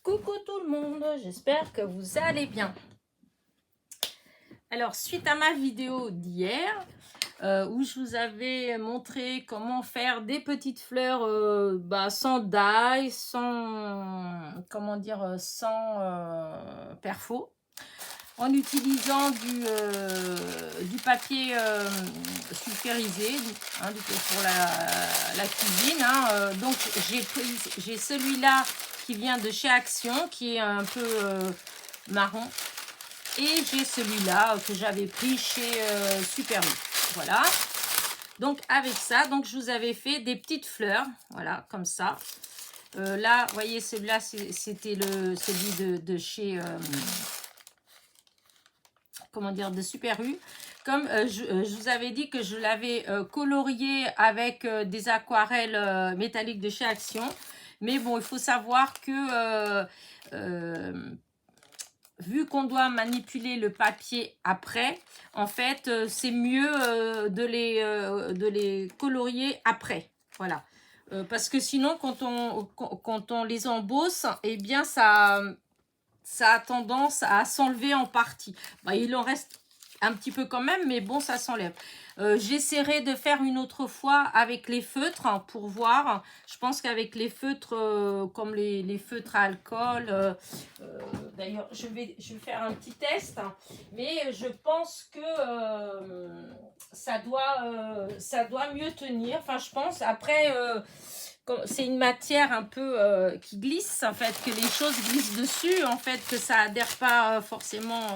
Coucou tout le monde, j'espère que vous allez bien. Alors, suite à ma vidéo d'hier, où je vous avais montré comment faire des petites fleurs sans die, sans, comment dire, sans perfo, en utilisant du papier sulfurisé pour la cuisine. Donc, j'ai celui-là qui vient de chez Action, qui est un peu marron. Et j'ai celui-là que j'avais pris chez Super U. Voilà. Donc, avec ça, donc, je vous avais fait des petites fleurs. Voilà, comme ça. Là, vous voyez, celui-là, c'était celui de chez... comment dire, de Super U. Comme je vous avais dit que je l'avais colorié avec des aquarelles métalliques de chez Action. Mais bon, il faut savoir que vu qu'on doit manipuler le papier après, en fait, c'est mieux de les colorier après. Voilà. Parce que sinon, quand on les embosse, eh bien, ça a tendance à s'enlever en partie. Il en reste un petit peu quand même, mais bon, ça s'enlève. J'essaierai de faire une autre fois avec les feutres pour voir. Je pense qu'avec les feutres, comme les feutres à alcool, d'ailleurs, je vais faire un petit test, mais je pense que ça doit mieux tenir. Enfin, je pense, après... c'est une matière un peu qui glisse, en fait, que les choses glissent dessus, en fait, que ça adhère pas forcément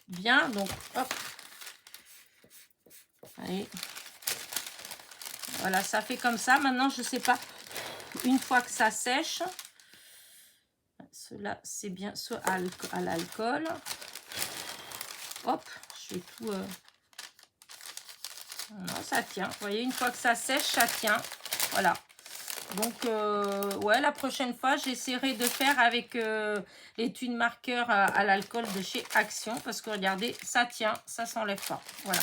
bien. Donc, hop. Allez. Voilà, ça fait comme ça. Maintenant, je sais pas, une fois que ça sèche, cela, c'est bien soit à l'alcool. Hop, je vais tout... Non, ça tient. Vous voyez, une fois que ça sèche, ça tient. Voilà. Donc, ouais, la prochaine fois, j'essaierai de faire avec les tunes marqueurs à l'alcool de chez Action. Parce que, regardez, ça tient, ça s'enlève pas. Voilà.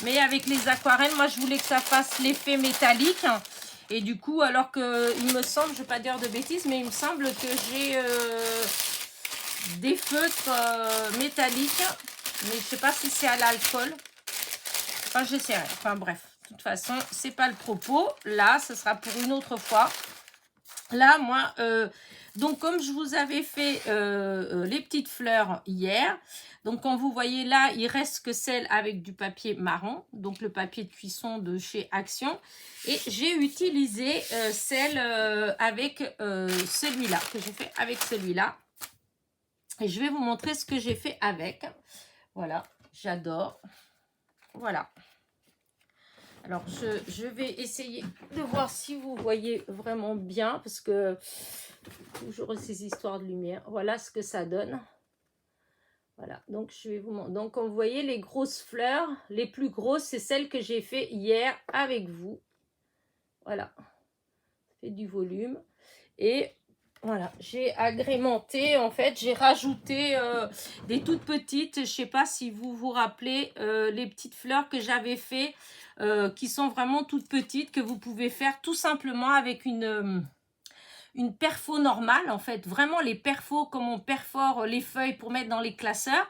Mais avec les aquarelles, moi, je voulais que ça fasse l'effet métallique. Et du coup, alors que, il me semble, je ne vais pas dire de bêtises, mais il me semble que j'ai des feutres métalliques. Mais je ne sais pas si c'est à l'alcool. Enfin, j'essaierai. Enfin, bref. De toute façon, c'est pas le propos. Là, ce sera pour une autre fois. Là, moi, donc comme je vous avais fait les petites fleurs hier, donc quand vous voyez là, il reste que celle avec du papier marron, donc le papier de cuisson de chez Action. Et j'ai utilisé celle avec celui-là, que j'ai fait avec celui-là. Et je vais vous montrer ce que j'ai fait avec. Voilà, j'adore. Voilà. Alors, je vais essayer de voir si vous voyez vraiment bien, parce que toujours ces histoires de lumière. Voilà ce que ça donne. Voilà, donc je vais vous montrer. Donc, comme vous voyez, les grosses fleurs, les plus grosses, c'est celles que j'ai fait hier avec vous. Voilà, ça fait du volume. Et voilà, j'ai agrémenté, en fait, j'ai rajouté des toutes petites. Je ne sais pas si vous vous rappelez les petites fleurs que j'avais fait, qui sont vraiment toutes petites, que vous pouvez faire tout simplement avec une perfo normale, en fait. Vraiment les perfos comme on perfore les feuilles pour mettre dans les classeurs.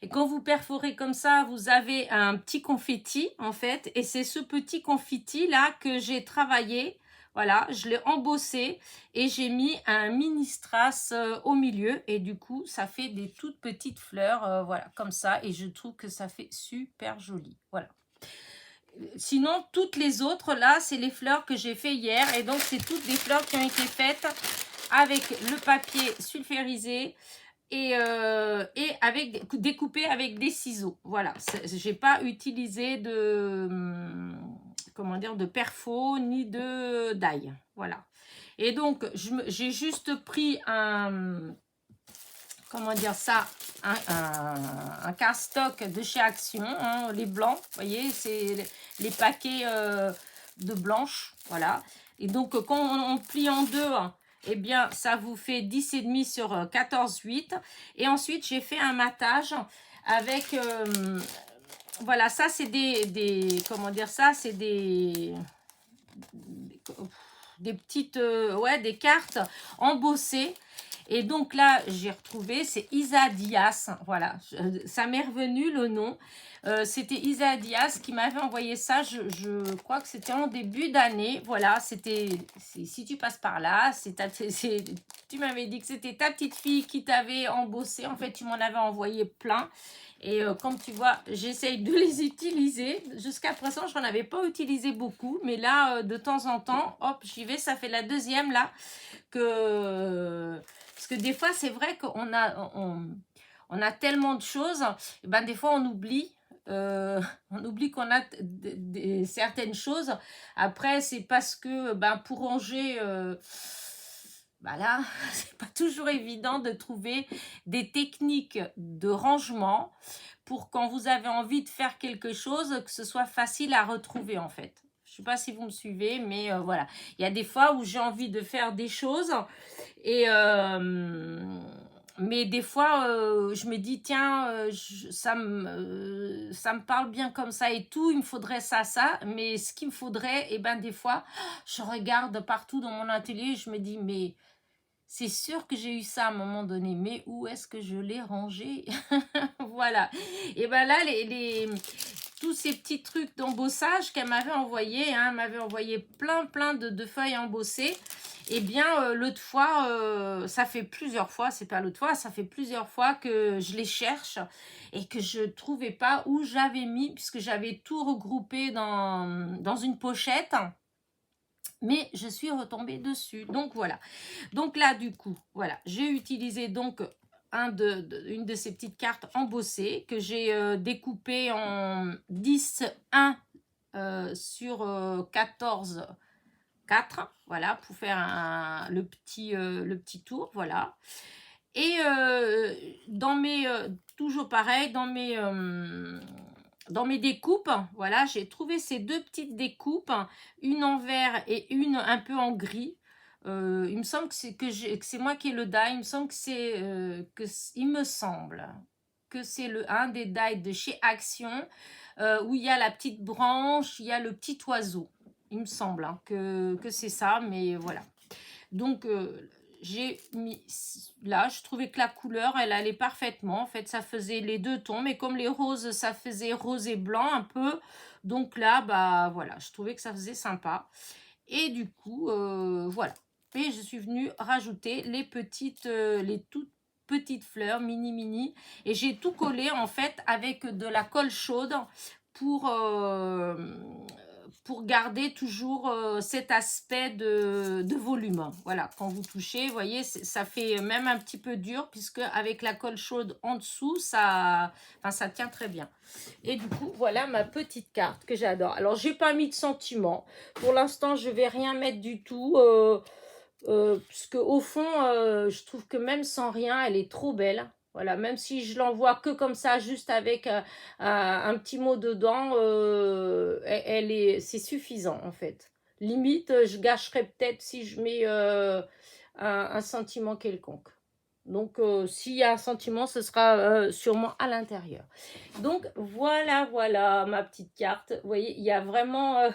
Et quand vous perforez comme ça, vous avez un petit confetti, en fait. Et c'est ce petit confetti-là que j'ai travaillé. Voilà, je l'ai embossé et j'ai mis un mini strass au milieu. Et du coup, ça fait des toutes petites fleurs, voilà, comme ça. Et je trouve que ça fait super joli. Voilà. Sinon, toutes les autres, là, c'est les fleurs que j'ai fait hier. Et donc, c'est toutes des fleurs qui ont été faites avec le papier sulfurisé et avec découpé avec des ciseaux. Voilà, j'ai pas utilisé de comment dire, de perfo ni de die. Voilà. Et donc j'ai juste pris un, comment dire ça, un cardstock de chez Action, les blancs, vous voyez, c'est les paquets de blanches, voilà. Et donc quand on plie en deux, eh bien, ça vous fait 10,5 sur 14,8. Et ensuite, j'ai fait un matage avec... voilà, ça, c'est comment dire ça, c'est des petites... ouais, des cartes embossées. Et donc là, j'ai retrouvé, c'est Isa Diaz. Voilà, ça m'est revenu le nom. C'était Isa Diaz qui m'avait envoyé ça. Je crois que c'était en début d'année. Voilà, c'était, si tu passes par là, tu m'avais dit que c'était ta petite fille qui t'avait embossé. En fait, tu m'en avais envoyé plein. Et comme tu vois, j'essaye de les utiliser. Jusqu'à présent, je n'en avais pas utilisé beaucoup. Mais là, de temps en temps, hop, j'y vais. Ça fait la deuxième là. Parce que des fois, c'est vrai on a tellement de choses. Et ben, des fois, on oublie. On oublie qu'on a certaines choses. Après, c'est parce que ben, pour ranger... bah là, c'est pas toujours évident de trouver des techniques de rangement pour quand vous avez envie de faire quelque chose, que ce soit facile à retrouver en fait. Je sais pas si vous me suivez, mais voilà. Il y a des fois où j'ai envie de faire des choses et mais des fois je me dis tiens ça me parle bien comme ça et tout, il me faudrait ça, mais ce qu'il me faudrait, et ben des fois je regarde partout dans mon atelier, je me dis mais c'est sûr que j'ai eu ça à un moment donné, mais où est-ce que je l'ai rangé? Voilà. Et ben là, tous ces petits trucs d'embossage qu'elle m'avait envoyé, hein, elle m'avait envoyé plein de feuilles embossées. Eh bien, l'autre fois, ça fait plusieurs fois, c'est pas l'autre fois, ça fait plusieurs fois que je les cherche et que je trouvais pas où j'avais mis, puisque j'avais tout regroupé dans une pochette. Mais je suis retombée dessus. Donc, voilà. Donc là, du coup, voilà, j'ai utilisé donc une de ces petites cartes embossées que j'ai découpées en 10-1 sur 14-4. Voilà, pour faire le petit tour. Voilà. Et toujours pareil, dans mes découpes, voilà, j'ai trouvé ces deux petites découpes, une en vert et une un peu en gris. Il me semble que c'est moi qui ai le die. Il me semble que c'est un des die de chez Action, où il y a la petite branche, il y a le petit oiseau. Il me semble hein, que c'est ça, mais voilà. Donc, j'ai mis là, je trouvais que la couleur, elle allait parfaitement. En fait, ça faisait les deux tons, mais comme les roses, ça faisait rose et blanc un peu. Donc là, bah voilà, je trouvais que ça faisait sympa. Et du coup, voilà. Et je suis venue rajouter les toutes petites fleurs mini. Et j'ai tout collé en fait avec de la colle chaude pour garder toujours cet aspect de volume. Voilà, quand vous touchez, vous voyez, ça fait même un petit peu dur puisque avec la colle chaude en dessous, ça tient très bien. Et du coup, voilà ma petite carte que j'adore. Alors, j'ai pas mis de sentiments. Pour l'instant, je vais rien mettre du tout. Puisque au fond, je trouve que même sans rien, elle est trop belle. Voilà, même si je l'envoie que comme ça, juste avec un petit mot dedans, c'est suffisant en fait. Limite, je gâcherais peut-être si je mets un sentiment quelconque. Donc, s'il y a un sentiment, ce sera sûrement à l'intérieur. Donc, voilà ma petite carte. Vous voyez, il y a vraiment...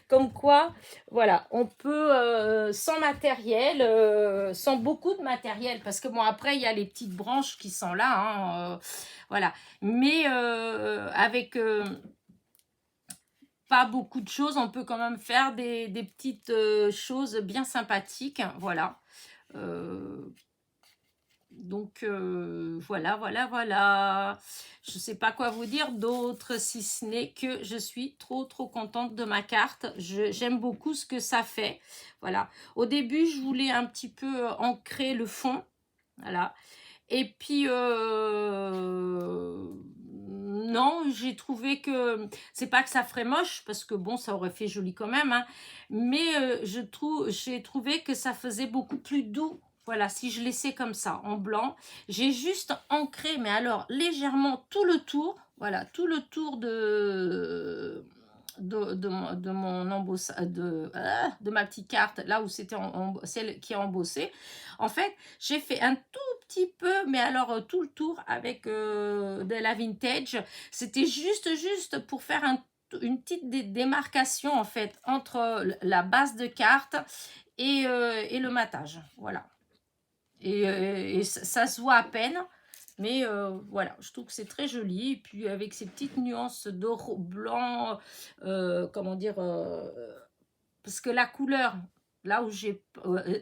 comme quoi, voilà, on peut, sans matériel, sans beaucoup de matériel, parce que bon, après, il y a les petites branches qui sont là, hein, voilà. Mais avec pas beaucoup de choses, on peut quand même faire des petites choses bien sympathiques, voilà. Donc, voilà. Je ne sais pas quoi vous dire d'autre, si ce n'est que je suis trop contente de ma carte. J'aime beaucoup ce que ça fait. Voilà. Au début, je voulais un petit peu ancrer le fond. Voilà. Et puis, non, j'ai trouvé que... C'est pas que ça ferait moche, parce que bon, ça aurait fait joli quand même. Hein, mais j'ai trouvé que ça faisait beaucoup plus doux. Voilà, si je laissais comme ça, en blanc, j'ai juste ancré, mais alors légèrement tout le tour, voilà, tout le tour de mon de ma petite carte, là où c'était celle qui est embossée. En fait, j'ai fait un tout petit peu, mais alors tout le tour avec de la vintage. C'était juste pour faire une petite démarcation en fait entre la base de carte et le matage. Voilà. et ça se voit à peine. Mais voilà, je trouve que c'est très joli. Et puis avec ces petites nuances d'or blanc, comment dire, parce que la couleur, là où j'ai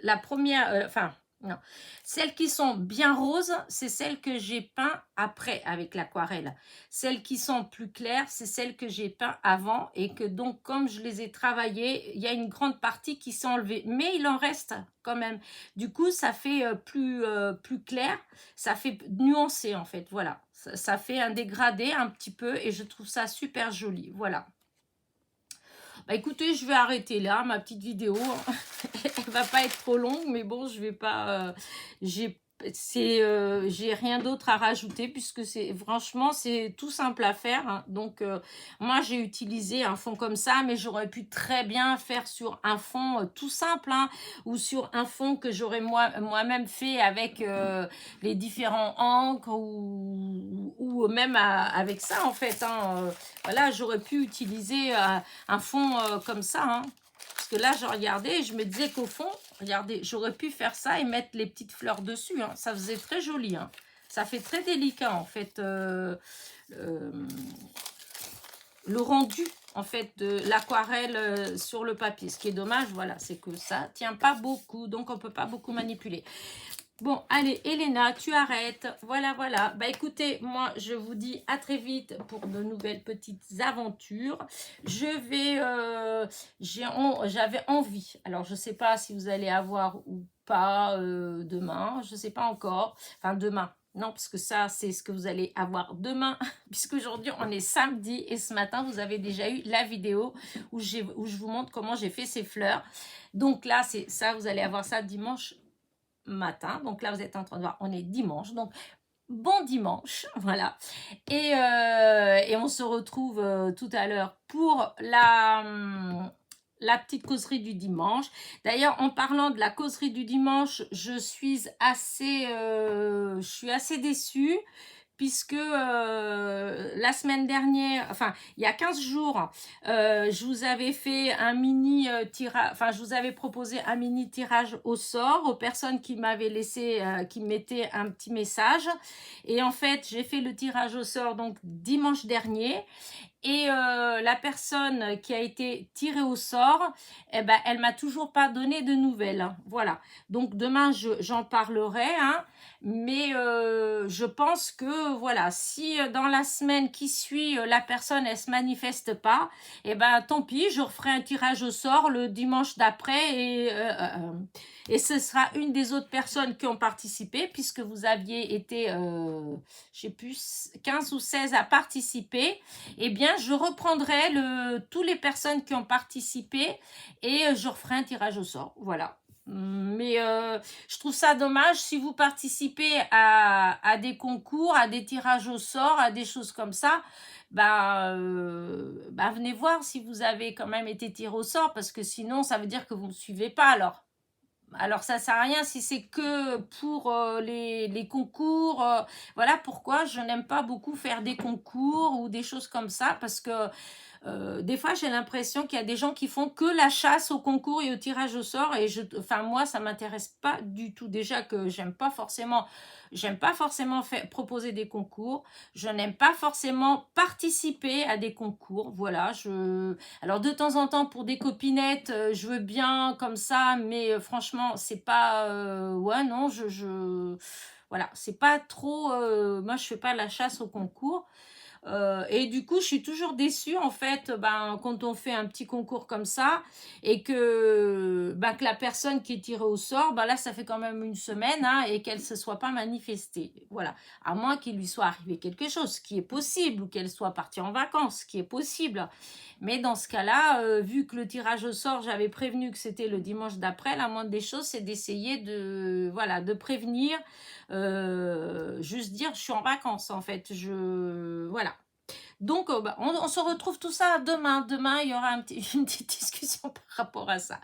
la première, enfin, non, celles qui sont bien roses, c'est celles que j'ai peint après avec l'aquarelle. Celles qui sont plus claires, c'est celles que j'ai peint avant et que donc, comme je les ai travaillées, il y a une grande partie qui s'est enlevée, mais il en reste quand même. Du coup, ça fait plus clair, ça fait nuancé en fait, voilà. Ça fait un dégradé un petit peu et je trouve ça super joli, voilà. Bah écoutez, je vais arrêter là ma petite vidéo. Elle va pas être trop longue, mais bon, je vais pas. J'ai rien d'autre à rajouter puisque c'est franchement c'est tout simple à faire, hein. Donc moi j'ai utilisé un fond comme ça, mais j'aurais pu très bien faire sur un fond tout simple, hein, ou sur un fond que j'aurais moi-même fait avec les différents encres ou même avec ça en fait, hein. Voilà, j'aurais pu utiliser un fond comme ça, hein. Parce que là, je regardais et je me disais qu'au fond, regardez, j'aurais pu faire ça et mettre les petites fleurs dessus, hein. Ça faisait très joli, hein. Ça fait très délicat, en fait, le rendu, en fait, de l'aquarelle sur le papier. Ce qui est dommage, voilà, c'est que ça tient pas beaucoup, donc on peut pas beaucoup manipuler. Bon, allez, Elena, tu arrêtes. Voilà, voilà. Bah, écoutez, moi, je vous dis à très vite pour de nouvelles petites aventures. Je vais... j'avais envie. Alors, je ne sais pas si vous allez avoir ou pas demain. Je ne sais pas encore. Enfin, demain. Non, parce que ça, c'est ce que vous allez avoir demain. Puisqu'aujourd'hui, on est samedi. Et ce matin, vous avez déjà eu la vidéo où je vous montre comment j'ai fait ces fleurs. Donc là, c'est ça, vous allez avoir ça dimanche matin. Donc là, vous êtes en train de voir, on est dimanche. Donc, bon dimanche, voilà. Et on se retrouve tout à l'heure pour la petite causerie du dimanche. D'ailleurs, en parlant de la causerie du dimanche, je suis assez déçue puisque la semaine dernière, enfin, il y a 15 jours, je vous avais fait un mini tirage, enfin, je vous avais proposé un mini tirage au sort aux personnes qui m'avaient laissé, qui mettaient un petit message. Et en fait, j'ai fait le tirage au sort donc dimanche dernier. Et la personne qui a été tirée au sort, eh ben, elle m'a toujours pas donné de nouvelles, hein. Voilà. Donc demain, j'en parlerai, hein. Mais je pense que voilà, si dans la semaine qui suit, la personne elle se manifeste pas, eh ben tant pis, je referai un tirage au sort le dimanche d'après et ce sera une des autres personnes qui ont participé puisque vous aviez été, je sais plus, 15 ou 16 à participer. Eh bien, je reprendrai toutes les personnes qui ont participé et je referai un tirage au sort. Voilà. Mais je trouve ça dommage si vous participez à des concours, à des tirages au sort, à des choses comme ça. Bah, venez voir si vous avez quand même été tiré au sort parce que sinon, ça veut dire que vous ne me suivez pas alors. Alors, ça sert à rien si c'est que pour les concours. Voilà pourquoi je n'aime pas beaucoup faire des concours ou des choses comme ça parce que des fois, j'ai l'impression qu'il y a des gens qui font que la chasse au concours et au tirage au sort. Et enfin, moi, ça m'intéresse pas du tout. Déjà que j'aime pas forcément proposer des concours. Je n'aime pas forcément participer à des concours. Voilà. Alors, de temps en temps, pour des copinettes, je veux bien comme ça. Mais franchement, c'est pas... ouais, non, voilà, c'est pas trop... moi, je fais pas la chasse au concours. Et du coup, je suis toujours déçue en fait quand on fait un petit concours comme ça et que la personne qui est tirée au sort, là, ça fait quand même une semaine, hein, et qu'elle ne se soit pas manifestée. Voilà. À moins qu'il lui soit arrivé quelque chose, ce qui est possible, ou qu'elle soit partie en vacances, ce qui est possible. Mais dans ce cas-là, vu que le tirage au sort, j'avais prévenu que c'était le dimanche d'après, la moindre des choses, c'est d'essayer de prévenir, juste dire je suis en vacances en fait. Voilà. Donc, on se retrouve tout ça demain. Demain, il y aura une petite discussion par rapport à ça.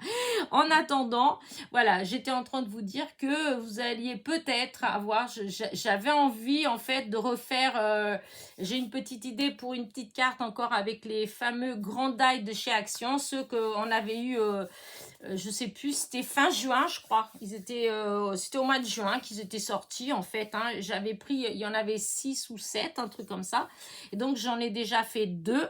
En attendant, voilà, j'étais en train de vous dire que vous alliez peut-être avoir... J'avais envie, en fait, de refaire... j'ai une petite idée pour une petite carte encore avec les fameux grands die de chez Action, ceux qu'on avait eu... je sais plus, c'était fin juin, je crois. C'était au mois de juin qu'ils étaient sortis, en fait. Hein. J'avais pris, il y en avait 6 ou 7, un truc comme ça. Et donc, j'en ai déjà fait 2.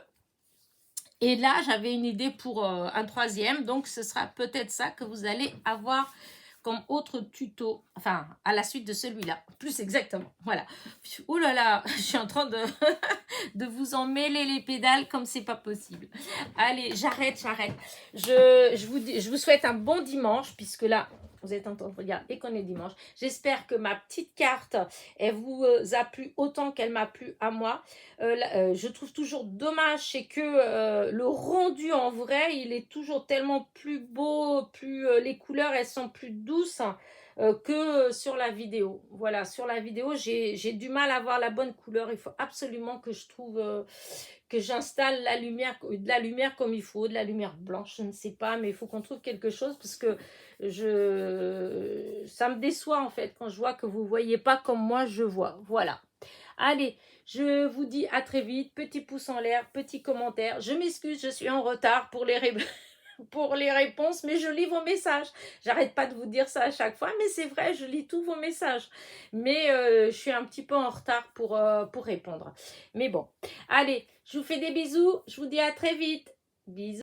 Et là, j'avais une idée pour un 3e. Donc, ce sera peut-être ça que vous allez avoir comme autre tuto, enfin, à la suite de celui-là, plus exactement, voilà. Ouh là là, je suis en train de, de vous en mêler les pédales comme c'est pas possible. Allez, j'arrête. Je vous souhaite un bon dimanche, puisque là, vous êtes en train de regarder qu'on est dimanche. J'espère que ma petite carte, elle vous a plu autant qu'elle m'a plu à moi. Je trouve toujours dommage, c'est que le rendu en vrai, il est toujours tellement plus beau, plus les couleurs, elles sont plus douces que sur la vidéo. Voilà, sur la vidéo, j'ai du mal à voir la bonne couleur. Il faut absolument que je trouve, que j'installe de la lumière comme il faut, de la lumière blanche, je ne sais pas, mais il faut qu'on trouve quelque chose parce que ça me déçoit en fait quand je vois que vous ne voyez pas comme moi je vois. Voilà. Allez, je vous dis à très vite. Petit pouce en l'air, petit commentaire. Je m'excuse, je suis en retard pour les, pour les réponses, mais je lis vos messages. J'arrête pas de vous dire ça à chaque fois, mais c'est vrai, je lis tous vos messages. Mais je suis un petit peu en retard pour répondre. Mais bon, allez, je vous fais des bisous. Je vous dis à très vite. Bisous.